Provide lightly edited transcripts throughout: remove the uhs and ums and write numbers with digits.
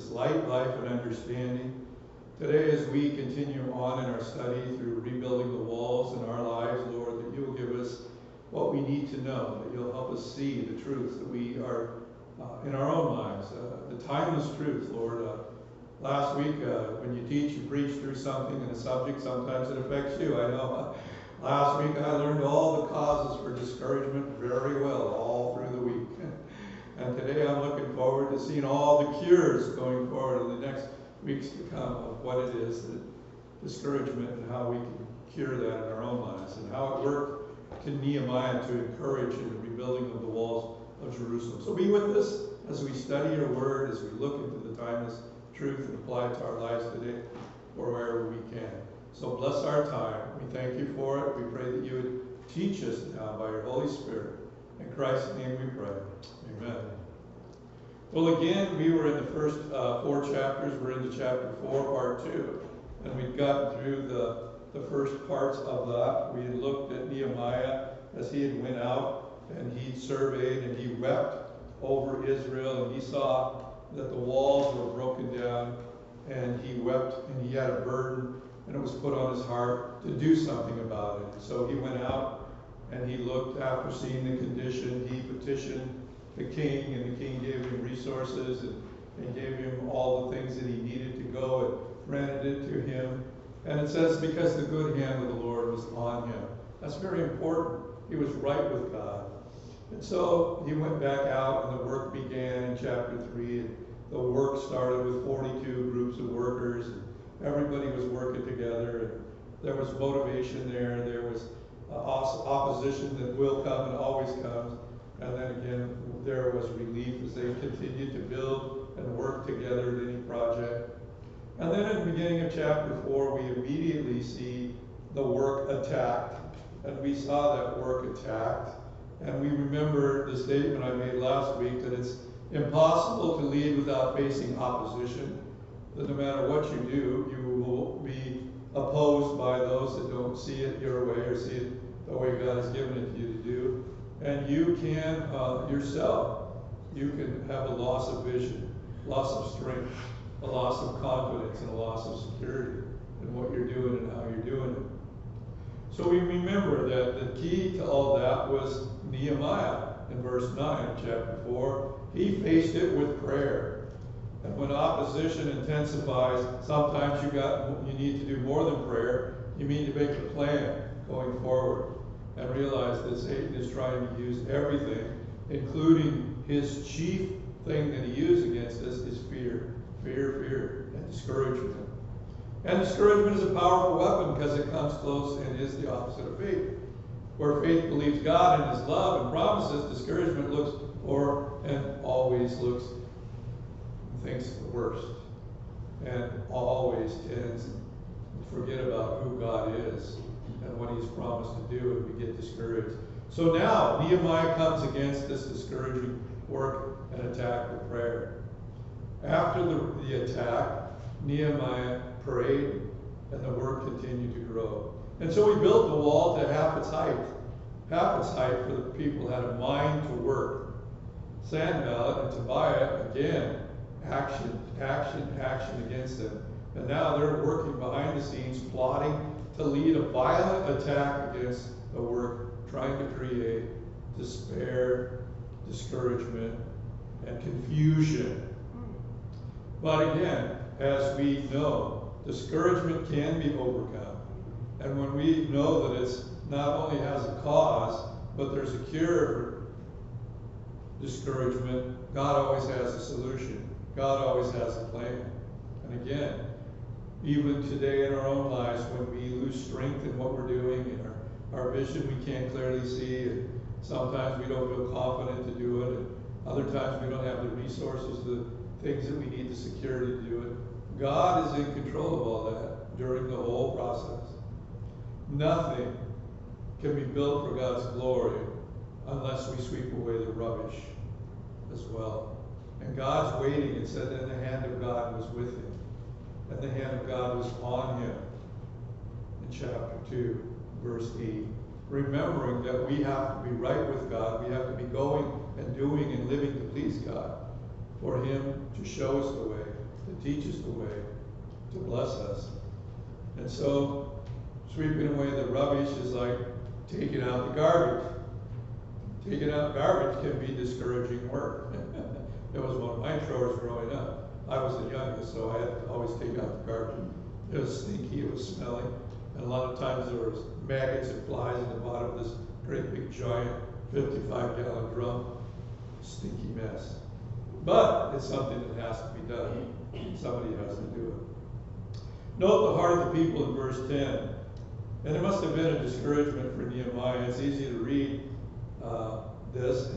us light, life, and understanding. Today, as we continue on in our study through rebuilding the walls in our lives, Lord, that you will give us what we need to know, that you'll help us see the truth that we are in our own lives, the timeless truth, Lord. Last week, when you teach, you preach through something and a subject, sometimes it affects you. I know. Last week, I learned all the causes for discouragement very well, all through the week. And today, I'm looking forward to seeing all the cures going forward in the next weeks to come of what it is, that discouragement, and how we can cure that in our own lives, and how it worked to Nehemiah to encourage in the rebuilding of the walls of Jerusalem. So be with us as we study your word, as we look into the timeless truth and apply it to our lives today, or wherever we can. So bless our time. We thank you for it. We pray that you would teach us now by your Holy Spirit. In Christ's name we pray. Amen. Well, again, we were in the first 4 chapters. We're into chapter 4, part 2. And we've gotten through the first parts of that. We had looked at Nehemiah as he had went out and he surveyed and he wept over Israel, and he saw that the walls were broken down, and he wept, and he had a burden, and it was put on his heart to do something about it. So he went out and he looked. After seeing the condition, he petitioned the king, and the king gave him resources and gave him all the things that he needed to go and granted it to him. And it says, because the good hand of the Lord was on him. That's very important. He was right with God. And so he went back out, and the work began in chapter 3. And the work started with 42 groups of workers, and everybody was working together, and there was motivation there. There was opposition that will come and always comes. And then again, there was relief as they continued to build and work together at any project. And then at the beginning of chapter 4, we immediately see the work attacked. And we saw that work attacked. And we remember the statement I made last week that it's impossible to lead without facing opposition. That no matter what you do, you will be opposed by those that don't see it your way or see it the way God has given it to you to do. And you can, yourself, you can have a loss of vision, loss of strength, a loss of confidence, and a loss of security in what you're doing and how you're doing it. So we remember that the key to all that was Nehemiah in verse 9 of chapter 4. He faced it with prayer. And when opposition intensifies, sometimes you need to do more than prayer. You need to make a plan going forward and realize that Satan is trying to use everything, including his chief thing that he used against us is fear. Fear, and discouragement. And discouragement is a powerful weapon because it comes close and is the opposite of faith. Where faith believes God and his love and promises, discouragement looks for and always looks and thinks the worst. And always tends to forget about who God is and what he's promised to do, and we get discouraged. So now Nehemiah comes against this discouraging work and attack with prayer. After the attack, Nehemiah prayed, and the work continued to grow. And so he built the wall to half its height. Half its height, for the people had a mind to work. Sanballat and Tobiah, again, action against them. And now they're working behind the scenes, plotting to lead a violent attack against the work, trying to create despair, discouragement, and confusion. But again, as we know, discouragement can be overcome. And when we know that it's not only has a cause, but there's a cure for discouragement, God always has a solution. God always has a plan. And again, even today in our own lives, when we lose strength in what we're doing and our vision we can't clearly see, and sometimes we don't feel confident to do it, and other times we don't have the resources, the things that we need, the security to do it. God is in control of all that during the whole process. Nothing can be built for God's glory unless we sweep away the rubbish as well. And God's waiting. It said that the hand of God was with him. And the hand of God was on him in chapter 2, verse 8. Remembering that we have to be right with God. We have to be going and doing and living to please God for him to show us the way. to teach us the way, to bless us. And so, sweeping away the rubbish is like taking out the garbage. Taking out garbage can be discouraging work. It was one of my chores growing up. I was the youngest, so I had to always take out the garbage. It was stinky, it was smelly, and a lot of times there was maggots and flies in the bottom of this great big giant 55-gallon drum. Stinky mess. But it's something that has to be done. Somebody has to do it. Note the heart of the people in verse 10. And it must have been a discouragement for Nehemiah. It's easy to read this,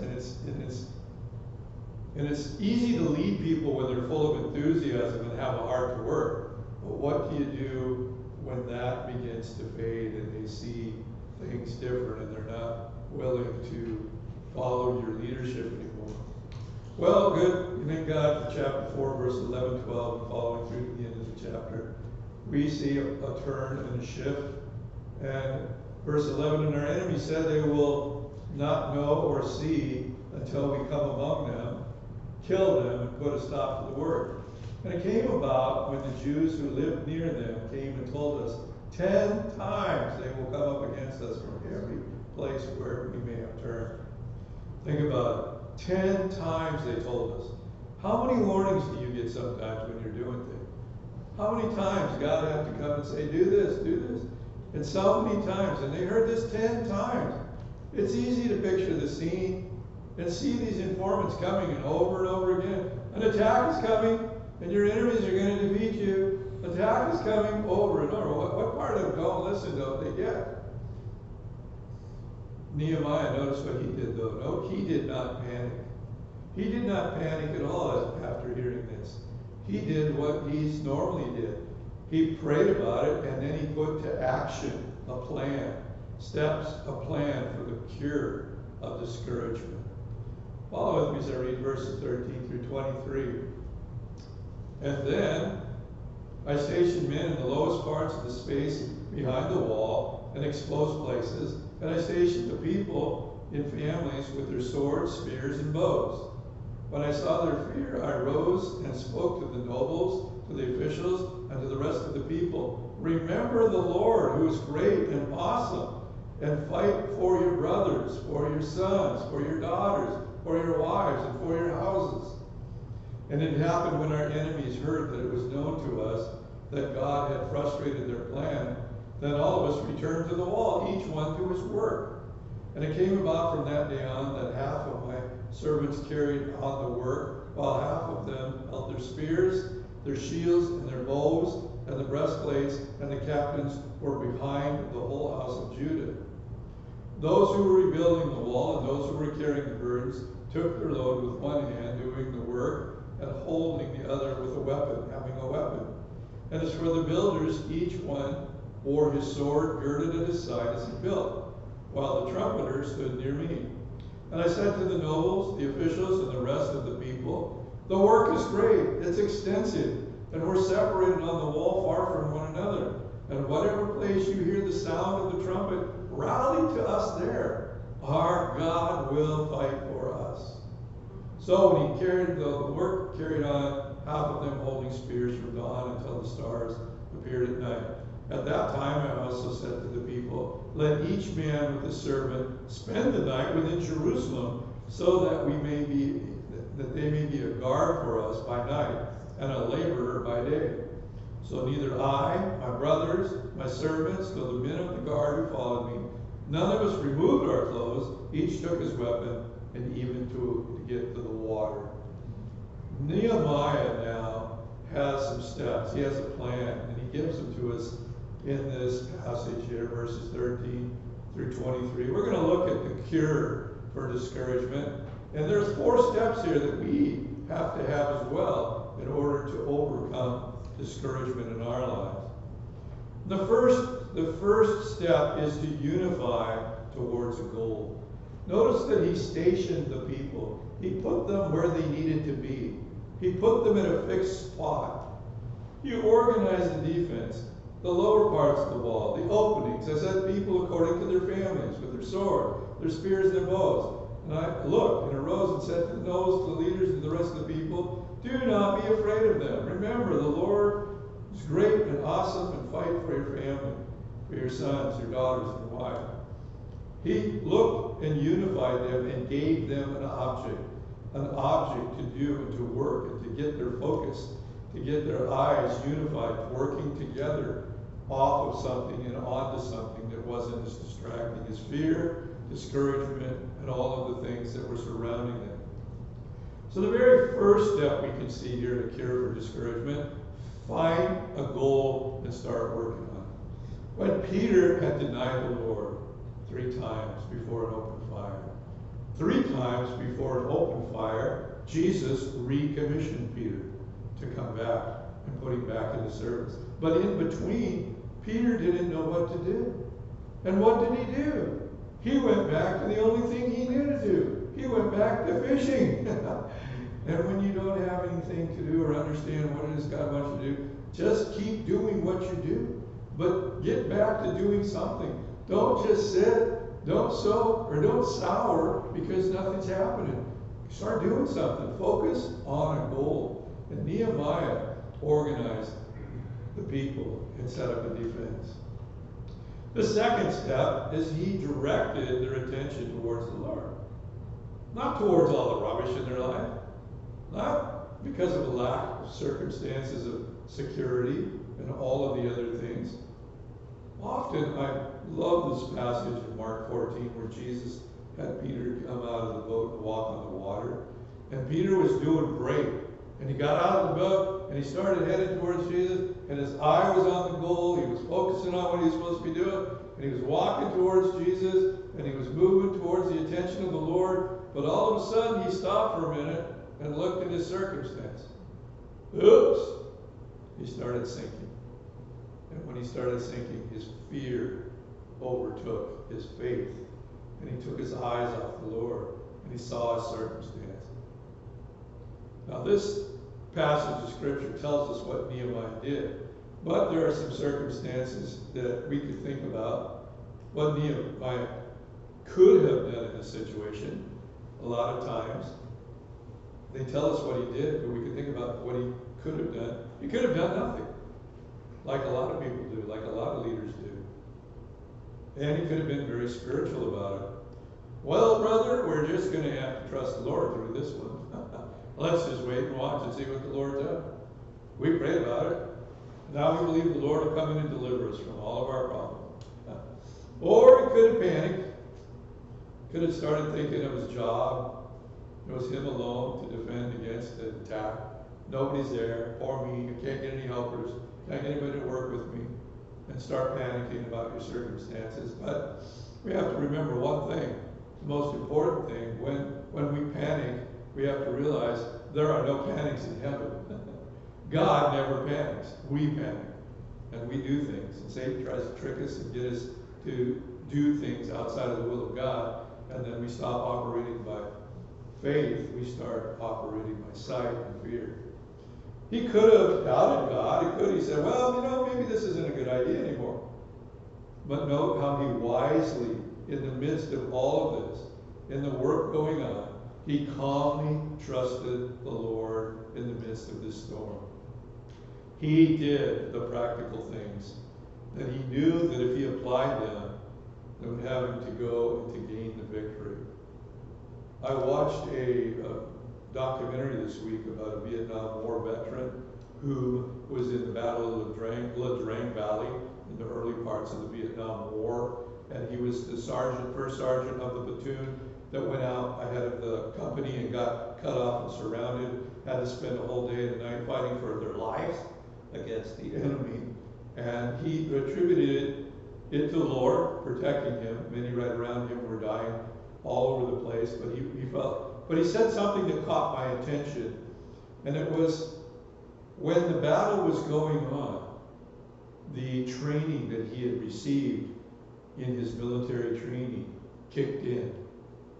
and it's easy to lead people when they're full of enthusiasm and have a heart to work. But what do you do when that begins to fade and they see things different and they're not willing to follow your leadership anymore? Well, good. You thank God for chapter 4, verse 11, 12, and following through to the end of the chapter. We see a turn and a shift. And verse 11, and our enemies said they will not know or see until we come among them, kill them, and put a stop to the work. And it came about when the Jews who lived near them came and told us, 10 times they will come up against us from every place where we may have turned. Think about it. 10 times they told us. How many warnings do you get sometimes when you're doing things? How many times God have to come and say, do this, do this? And so many times, and they heard this 10 times. It's easy to picture the scene and see these informants coming and over again. An attack is coming, and your enemies are going to defeat you. Attack is coming over and over. What part of don't listen don't they get? Nehemiah, notice what he did though. No, he did not panic. He did not panic at all after hearing this. He did what he normally did. He prayed about it, and then he put to action a plan. Steps, a plan for the cure of discouragement. Follow with me as I read verses 13 through 23. And then I stationed men in the lowest parts of the space behind the wall and exposed places, and I stationed the people in families with their swords, spears, and bows. When I saw their fear, I rose and spoke to the nobles, to the officials, and to the rest of the people. Remember the Lord, who is great and awesome, and fight for your brothers, for your sons, for your daughters, for your wives, and for your houses. And it happened when our enemies heard that it was known to us that God had frustrated their plan, then all of us returned to the wall, each one to his work. And it came about from that day on that half of my servants carried on the work, while half of them held their spears, their shields, and their bows, and the breastplates, and the captains were behind the whole house of Judah. Those who were rebuilding the wall and those who were carrying the burdens took their load with one hand, doing the work, and holding the other with a weapon, having a weapon. And as for the builders, each one bore his sword girded at his side as he built, while the trumpeter stood near me. And I said to the nobles, the officials, and the rest of the people, the work is great, it's extensive, and we're separated on the wall far from one another. And whatever place you hear the sound of the trumpet, rally to us there. Our God will fight for us. So when he carried the work carried on, half of them holding spears from dawn until the stars appeared at night. At that time I also said to the people, let each man with his servant spend the night within Jerusalem, so that they may be a guard for us by night and a laborer by day. So neither I, my brothers, my servants, nor the men of the guard who followed me, none of us removed our clothes. Each took his weapon, and even to get to the water. Nehemiah now has some steps. He has a plan, and he gives them to us in this passage here, verses 13 through 23. We're going to look at the cure for discouragement. And there's 4 steps here that we have to have as well in order to overcome discouragement in our lives. The first step is to unify towards a goal. Notice that he stationed the people. He put them where they needed to be. He put them in a fixed spot. He organized the defense, the lower parts of the wall, the openings. I said people according to their families, with their sword, their spears, and their bows. And I looked and arose and said to the nobles, to the leaders, and the rest of the people, Do not be afraid of them. Remember, the Lord is great and awesome, and fight for your family, for your sons, your daughters, and wives. He looked and unified them and gave them an object to do and to work and to get their focus, to get their eyes unified, working together off of something and onto something that wasn't as distracting as fear, discouragement, and all of the things that were surrounding them. So the very first step we can see here to cure for discouragement, find a goal and start working on it. When Peter had denied the Lord 3 times before an open fire, 3 times before an open fire, Jesus recommissioned Peter to come back and put him back into service. But in between, Peter didn't know what to do. And what did he do? He went back to the only thing he knew to do. He went back to fishing. And when you don't have anything to do or understand what it is God wants you to do, just keep doing what you do. But get back to doing something. Don't just sit, don't soak, or don't sour because nothing's happening. Start doing something. Focus on a goal. And Nehemiah organized the people and set up a defense. The second step is he directed their attention towards the Lord. Not towards all the rubbish in their life. Not because of a lack of circumstances of security and all of the other things. Often I love this passage in Mark 14 where Jesus had Peter come out of the boat and walk on the water. And Peter was doing great. And he got out of the boat and he started heading towards Jesus. And his eye was on the goal. He was focusing on what he was supposed to be doing. And he was walking towards Jesus. And he was moving towards the attention of the Lord. But all of a sudden he stopped for a minute and looked at his circumstance. Oops! He started sinking. And when he started sinking, his fear overtook his faith. And he took his eyes off the Lord. And he saw his circumstance. Now this passage of Scripture tells us what Nehemiah did. But there are some circumstances that we could think about what Nehemiah could have done in this situation. A lot of times, they tell us what he did, but we could think about what he could have done. He could have done nothing, like a lot of people do, like a lot of leaders do. And he could have been very spiritual about it. Well, brother, we're just going to have to trust the Lord through this one. Let's just wait and watch and see what the Lord does. We prayed about it. Now we believe the Lord will come in and deliver us from all of our problems. Or he could have panicked. Could have started thinking of his job. It was him alone to defend against the attack. Nobody's there. Poor me. I can't get any helpers. Can't get anybody to work with me. And start panicking about your circumstances. But we have to remember one thing. The most important thing, when we panic, we have to realize there are no panics in heaven. God never panics. We panic. And we do things. And Satan tries to trick us and get us to do things outside of the will of God. And then we stop operating by faith. We start operating by sight and fear. He could have doubted God. He could have said, well, maybe this isn't a good idea anymore. But note how he wisely, in the midst of all of this, in the work going on, he calmly trusted the Lord in the midst of this storm. He did the practical things that he knew that if he applied them, they would have him to go and to gain the victory. I watched a documentary this week about a Vietnam War veteran who was in the Battle of La Drang Valley in the early parts of the Vietnam War. And he was the first sergeant of the platoon that went out ahead of the company and got cut off and surrounded, had to spend a whole day and a night fighting for their lives against the enemy. And he attributed it to the Lord protecting him. Many right around him were dying all over the place, but he said something that caught my attention. And it was when the battle was going on, the training that he had received in his military training kicked in.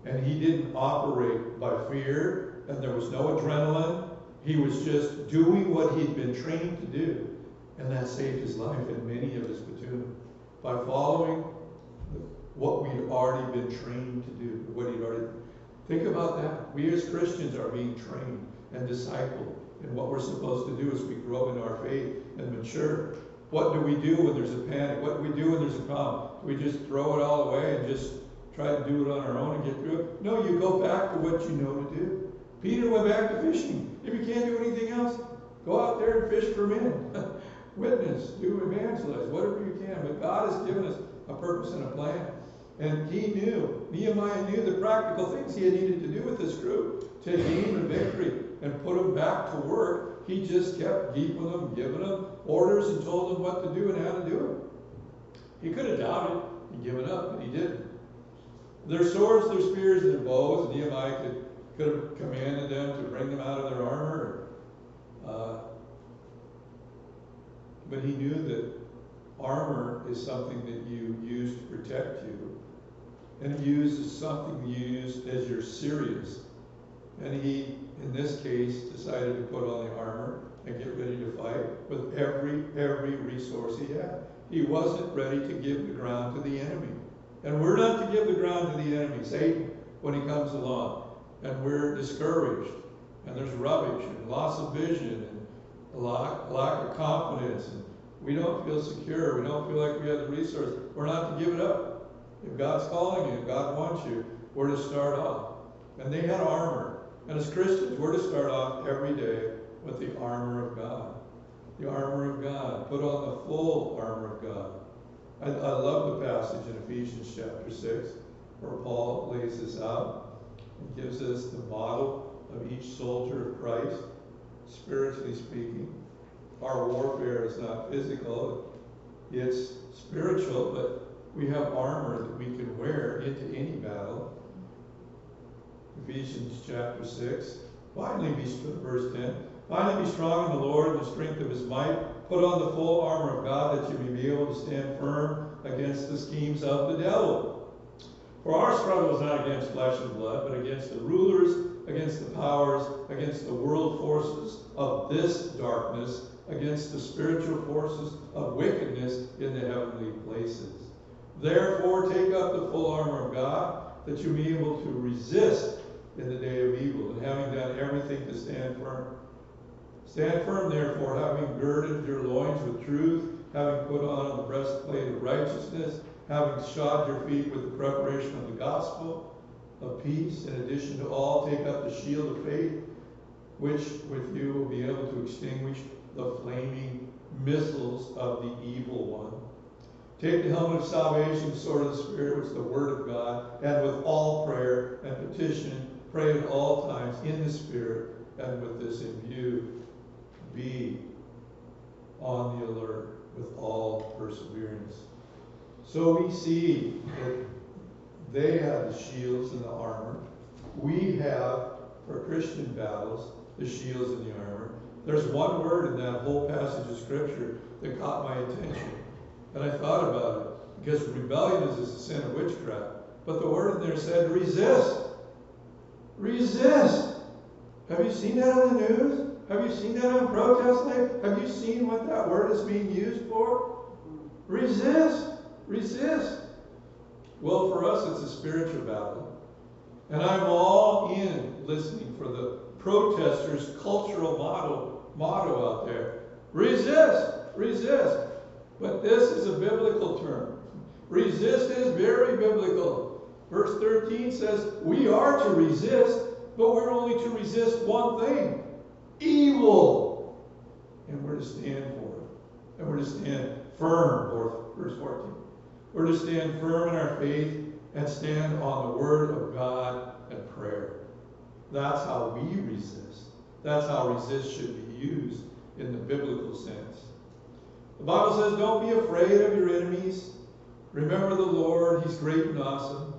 And he didn't operate by fear, and there was no adrenaline. He was just doing what he'd been trained to do. And that saved his life and many of his platoon by following what we'd already been trained to do. Think about that. We as Christians are being trained and discipled and what we're supposed to do as we grow in our faith and mature. What do we do when there's a panic? What do we do when there's a problem? Do we just throw it all away and just try to do it on our own and get through it? No, you go back to what you know to do. Peter went back to fishing. If you can't do anything else, go out there and fish for men. Witness, do evangelize, whatever you can. But God has given us a purpose and a plan. And he knew, Nehemiah knew the practical things he had needed to do with this group to gain the victory and put them back to work. He just kept keeping them, giving them orders and told them what to do and how to do it. He could have doubted and given up, but he didn't. Their swords, their spears, and their bows, and Nehemiah could have commanded them to bring them out of their armor. But he knew that armor is something that you use to protect you. And use is something you use as you're serious. And he, in this case, decided to put on the armor and get ready to fight with every resource he had. He wasn't ready to give the ground to the enemy. And we're not to give the ground to the enemy, Satan, when he comes along. And we're discouraged. And there's rubbish and loss of vision and a lack of confidence. And we don't feel secure. We don't feel like we have the resources. We're not to give it up. If God's calling you, if God wants you, we're to start off. And they had armor. And as Christians, we're to start off every day with the armor of God. The armor of God. Put on the full armor of God. I love the passage in Ephesians chapter 6 where Paul lays this out and gives us the model of each soldier of Christ, spiritually speaking. Our warfare is not physical, it's spiritual, but we have armor that we can wear into any battle. Ephesians chapter 6. Finally, verse 10. Finally, be strong in the Lord and the strength of his might. Put on the full armor of God that you may be able to stand firm against the schemes of the devil. For our struggle is not against flesh and blood, but against the rulers, against the powers, against the world forces of this darkness, against the spiritual forces of wickedness in the heavenly places. Therefore, take up the full armor of God, that you may be able to resist in the day of evil, and having done everything to stand firm. Stand firm, therefore, having girded your loins with truth, having put on the breastplate of righteousness, having shod your feet with the preparation of the gospel of peace. In addition to all, take up the shield of faith, which with you will be able to extinguish the flaming missiles of the evil one. Take the helmet of salvation, the sword of the Spirit, which is the word of God, and with all prayer and petition, pray at all times in the Spirit, and with this in view, be on the alert with all perseverance. So we see that they had the shields and the armor. We have, for Christian battles, the shields and the armor. There's one word in that whole passage of Scripture that caught my attention. And I thought about it, because rebellion is a sin of witchcraft. But the word in there said, resist. Resist. Have you seen that on the news? Have you seen that on protest night? Have you seen what that word is being used for? Resist. Resist. Well, for us, it's a spiritual battle. And I'm all in listening for the protesters' cultural motto out there. Resist. Resist. But this is a biblical term. Resist is very biblical. Verse 13 says, we are to resist, but we're only to resist one thing. Evil. And we're to stand for it. And we're to stand firm, verse 14. We're to stand firm in our faith and stand on the word of God and prayer. That's how we resist. That's how resist should be used in the biblical sense. The Bible says, don't be afraid of your enemies. Remember the Lord. He's great and awesome.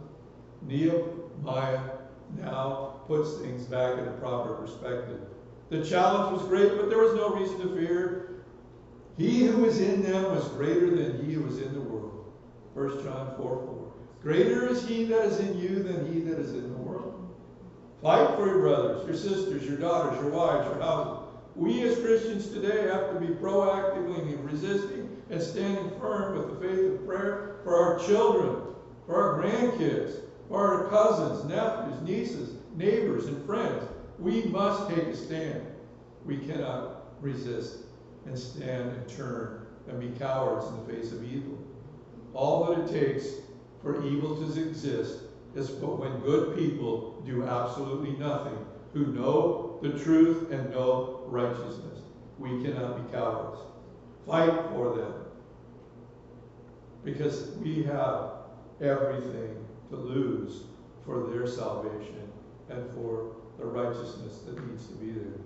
Nehemiah now puts things back in a proper perspective. The challenge was great, but there was no reason to fear. He who is in them was greater than he who was in the world. 1 John 4:4. Greater is he that is in you than he that is in the world. Fight for your brothers, your sisters, your daughters, your wives, your houses. We as Christians today have to be proactively resisting and standing firm with the faith of prayer for our children, for our grandkids, for our cousins, nephews, nieces, neighbors, and friends. We must take a stand. We cannot resist and stand and turn and be cowards in the face of evil. All that it takes for evil to exist is when good people do absolutely nothing, who know the truth and know righteousness. We cannot be cowards. Fight for them, because we have everything to lose for their salvation and for the righteousness that needs to be there.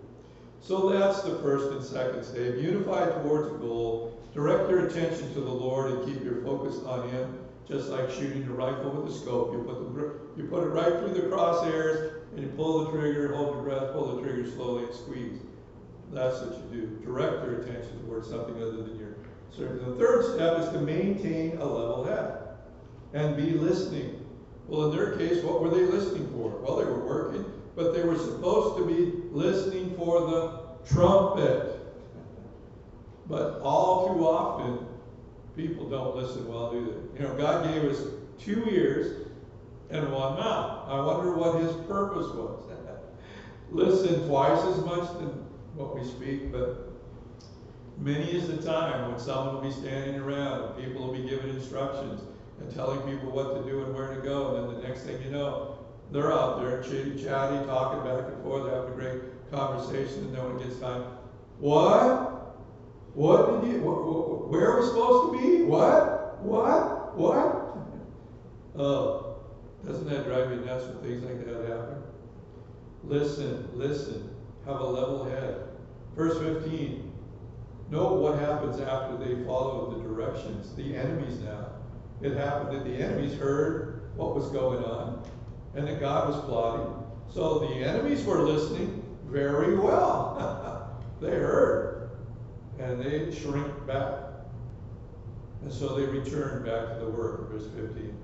So that's the first and second step. Unify towards a goal. Direct your attention to the Lord and keep your focus on Him, just like shooting a rifle with a scope. You put it right through the crosshairs, and you pull the trigger, hold your breath, pull the trigger slowly, and squeeze. That's what you do. Direct your attention towards something other than your service. The third step is to maintain a level head and be listening. Well, in their case, what were they listening for? Well, they were working, but they were supposed to be listening for the trumpet. But all too often, people don't listen well, do they? You know, God gave us 2 ears and 1 mouth. I wonder what His purpose was. Listen twice as much than what we speak, but many is the time when someone will be standing around and people will be giving instructions and telling people what to do and where to go, and then the next thing you know, they're out there chitty-chatty, talking back and forth, having a great conversation, and then when it gets time, what? What did you, where are we supposed to be? What? Oh, doesn't that drive you nuts when things like that happen? Listen, have a level head. Verse 15, note what happens after they follow the directions. The enemies now. It happened that the enemies heard what was going on and that God was plotting. So the enemies were listening very well. They heard and they shrink back. And so they returned back to the work, verse 15.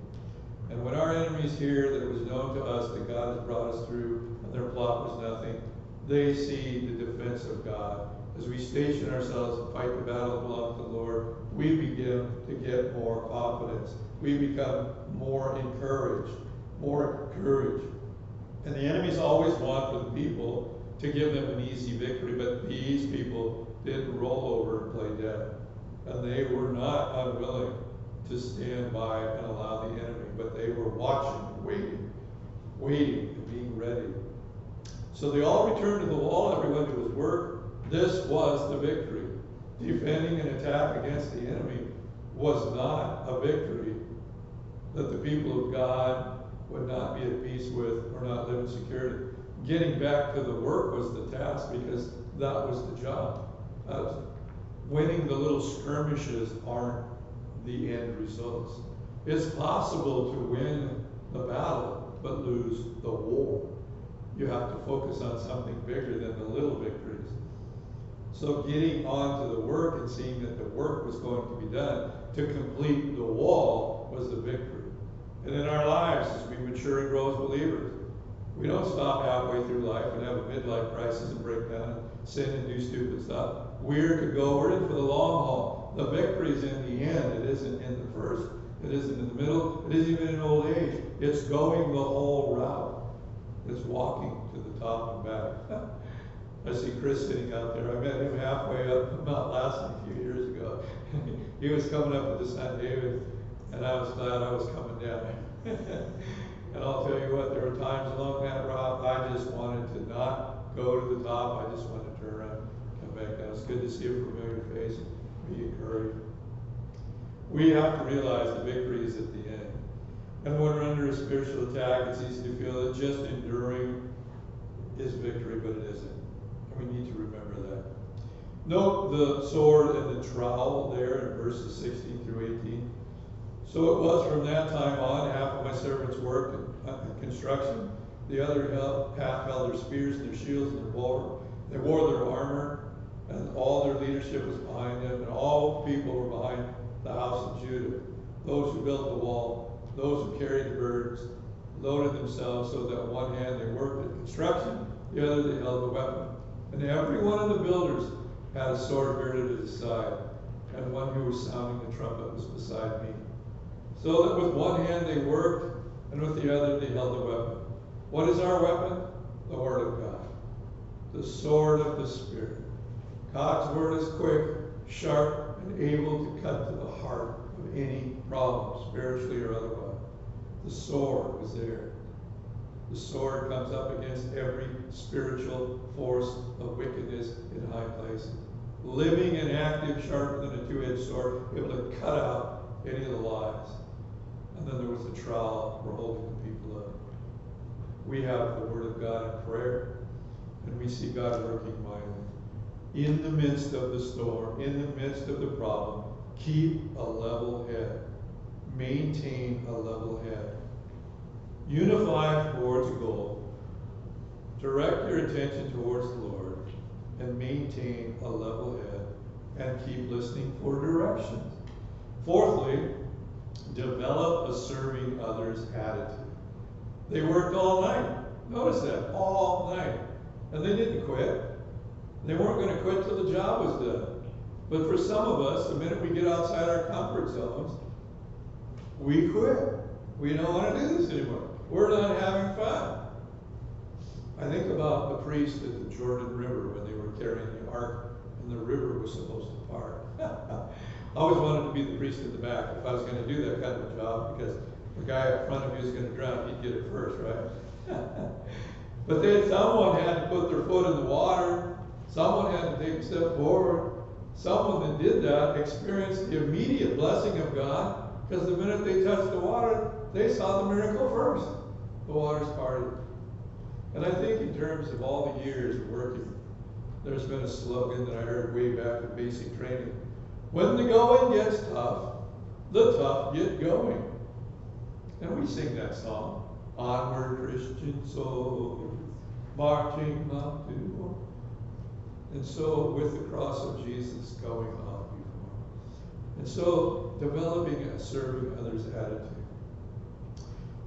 And when our enemies hear that it was known to us that God has brought us through and their plot was nothing, they see the defense of God. As we station ourselves and fight the battle that belongs to the Lord, we begin to get more confidence. We become more encouraged. And the enemies always want for the people to give them an easy victory, but these people didn't roll over and play dead. And they were not unwilling to stand by and allow the enemy, but they were watching, waiting and being ready. So they all returned to the wall, everyone to his work. This was the victory. Defending an attack against the enemy was not a victory that the people of God would not be at peace with or not live in security. Getting back to the work was the task, because that was the job. Winning the little skirmishes aren't the end results. It's possible to win the battle but lose the war. You have to focus on something bigger than the little victories. So getting on to the work and seeing that the work was going to be done to complete the wall was the victory. And in our lives, as we mature and grow as believers, we don't stop halfway through life and have a midlife crisis and break down and sin and do stupid stuff. We're to go, we're in for the long haul. The victory is in the end. It isn't in the first. It isn't in the middle. It isn't even in old age. It's going the whole route. It's walking to the top and back. I see Chris sitting out there. I met him halfway up Mount Lassen a few years ago. He was coming up with the San David, and I was glad I was coming down. And I'll tell you what, there were times along that route I just wanted to not go to the top. I just wanted to turn around, come back down. It's good to see a familiar face and be encouraged. We have to realize the victory is at the end. And when we're under a spiritual attack, it's easy to feel that just enduring is victory, but it isn't. And we need to remember that. Note the sword and the trowel there in verses 16 through 18. So it was from that time on, half of my servants worked in construction. The other half held their spears and their shields and their bulwark. They wore their armor, and all their leadership was behind them, and all people were behind the house of Judah. Those who built the wall, those who carried the burdens, loaded themselves so that one hand they worked at construction, the other they held the weapon. And every one of the builders had a sword girded at his side, and one who was sounding the trumpet was beside me. So that with one hand they worked, and with the other they held the weapon. What is our weapon? The Word of God. the sword of the Spirit. God's word is quick, sharp, and able to cut to the heart of any problem, spiritually or otherwise. The sword is there. The sword comes up against every spiritual force of wickedness in high places. Living and active, sharper than a two-edged sword, able to cut out any of the lies. And then there was the trowel for holding the people up. We have the Word of God in prayer, and we see God working mightily. In the midst of the storm, in the midst of the problem, keep a level head. Maintain a level head. Unify towards a goal. Direct your attention towards the Lord, and maintain a level head, and keep listening for directions. Fourthly, develop a serving others attitude. They worked all night. Notice that, all night. And they didn't quit. They weren't going to quit till the job was done. But for some of us, the minute we get outside our comfort zones, we quit. We don't want to do this anymore. We're not having fun. I think about the priest at the Jordan River when they were carrying the ark and the river was supposed to part. I always wanted to be the priest in the back if I was going to do that kind of a job, because the guy up front of you is going to drown, he'd get it first, right? But then someone had to put their foot in the water. Someone had to take a step forward. Someone that did that experienced the immediate blessing of God, because the minute they touched the water, they saw the miracle first. The waters parted. And I think in terms of all the years of working, there's been a slogan that I heard way back in basic training. When the going gets tough, the tough get going. And we sing that song. Onward, Christian soldiers, marching up to war. And so, with the cross of Jesus going on before. And so, developing a serving others attitude.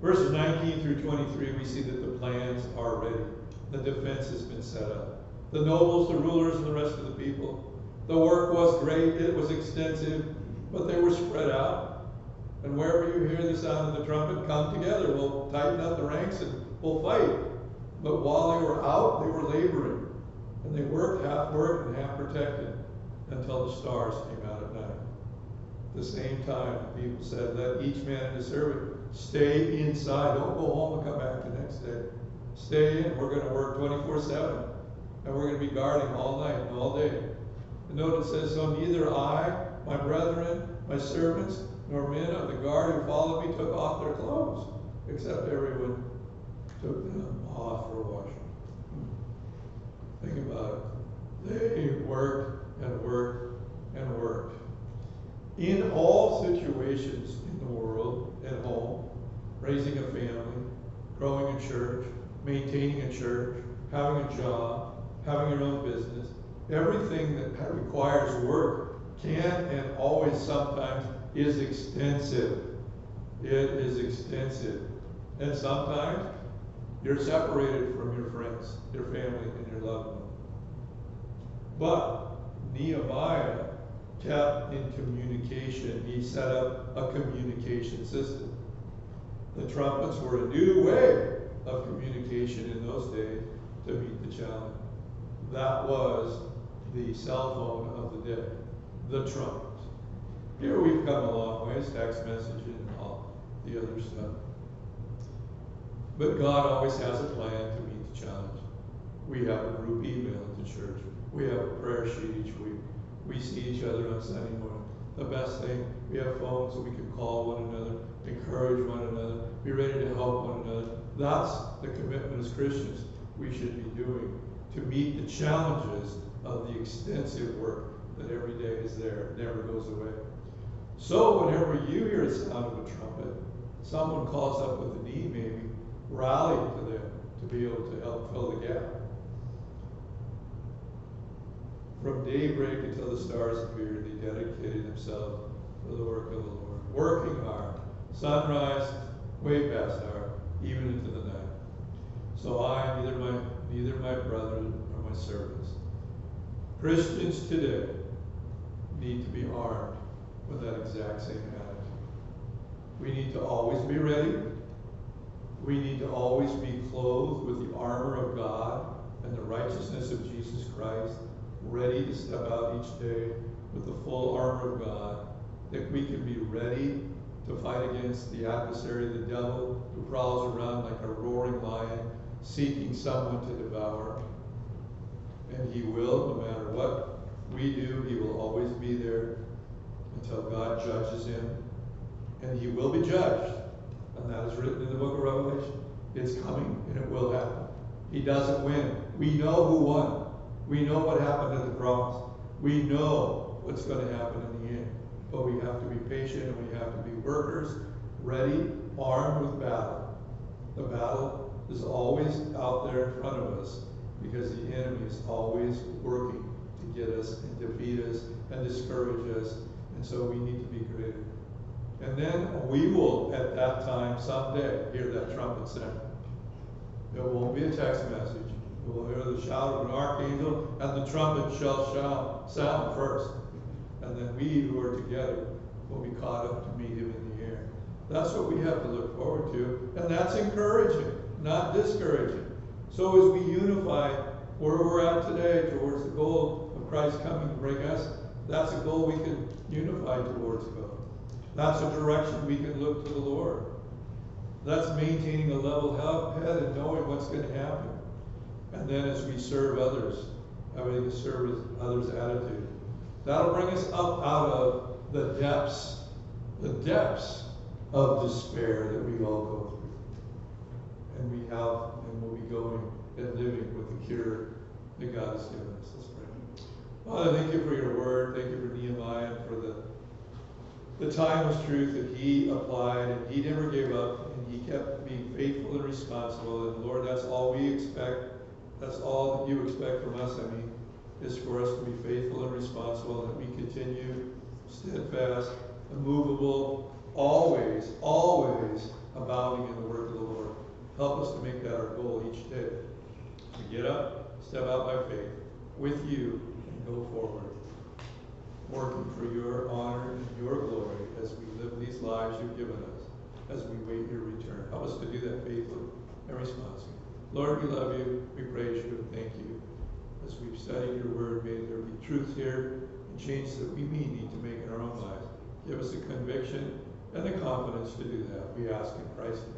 Verses 19 through 23, we see that the plans are ready. The defense has been set up. The nobles, the rulers, and the rest of the people. The work was great, it was extensive, but they were spread out. And wherever you hear the sound of the trumpet, come together. We'll tighten up the ranks and we'll fight. But while they were out, they were laboring. And they worked and half protected until the stars came out at night. At the same time, the people said, let each man and his servant stay inside. Don't go home and come back the next day. Stay in. We're going to work 24/7. And we're going to be guarding all night and all day. And note it says, so neither I, my brethren, my servants, nor men of the guard who followed me took off their clothes, except everyone took them off for washing. Think about it. They worked and worked and worked. In all situations in the world, at home, raising a family, growing a church, maintaining a church, having a job, having your own business, everything that requires work can and always sometimes is extensive. It is extensive. And sometimes you're separated from your friends, your family, and your loved ones. But Nehemiah kept in communication. He set up a communication system. The trumpets were a new way of communication in those days to meet the challenge. That was the cell phone of the day, the trumpets. Here we've come a long ways, text messaging and all the other stuff. But God always has a plan to meet the challenge. We have a group email at the church. We have a prayer sheet each week. We see each other on Sunday morning. The best thing, we have phones so we can call one another, encourage one another, be ready to help one another. That's the commitment as Christians we should be doing to meet the challenges of the extensive work that every day is there, never goes away. So whenever you hear the sound of a trumpet, someone calls up with a need maybe, rally to them to be able to help fill the gap. From daybreak until the stars appeared, they dedicated themselves for the work of the Lord, working hard, sunrise, way past dark, even into the night. So I, neither my brethren nor my servants, Christians today need to be armed with that exact same attitude. We need to always be ready. We need to always be clothed with the armor of God and the righteousness of Jesus Christ, ready to step out each day with the full armor of God, that we can be ready to fight against the adversary, the devil, who prowls around like a roaring lion, seeking someone to devour. And he will, no matter what we do, he will always be there until God judges him. And he will be judged. And that is written in the book of Revelation. It's coming, and it will happen. He doesn't win. We know who won. We know what happened at the cross. We know what's going to happen in the end. But we have to be patient, and we have to be workers, ready, armed with battle. The battle is always out there in front of us because the enemy is always working to get us and defeat us and discourage us. And so we need to be greater. And then we will, at that time, someday, hear that trumpet sound. It won't be a text message. We will hear the shout of an archangel, and the trumpet shall sound first. And then we who are together will be caught up to meet him in the air. That's what we have to look forward to. And that's encouraging, not discouraging. So as we unify where we're at today towards the goal of Christ coming to bring us, that's a goal we can unify towards God. That's a direction we can look to the Lord. That's maintaining a level head and knowing what's going to happen. And then as we serve others, having a serve others attitude. That'll bring us up out of the depths of despair that we all go through. And we have and will be going and living with the cure that God has given us. Let's pray. Father, thank you for your word. Thank you for Nehemiah and for the timeless truth that he applied, and he never gave up, and he kept being faithful and responsible. And Lord, that's all we expect. That's all that you expect from us, is for us to be faithful and responsible, and that we continue steadfast, immovable, always abounding in the work of the Lord. Help us to make that our goal each day. To get up, step out by faith with you, and go forward, working for your honor and your glory as we live these lives you've given us, as we wait your return. Help us to do that faithfully and responsibly. Lord, we love you, we praise you, and thank you. As we've studied your word, may there be truth here and changes that we may need to make in our own lives. Give us the conviction and the confidence to do that. We ask in Christ's name.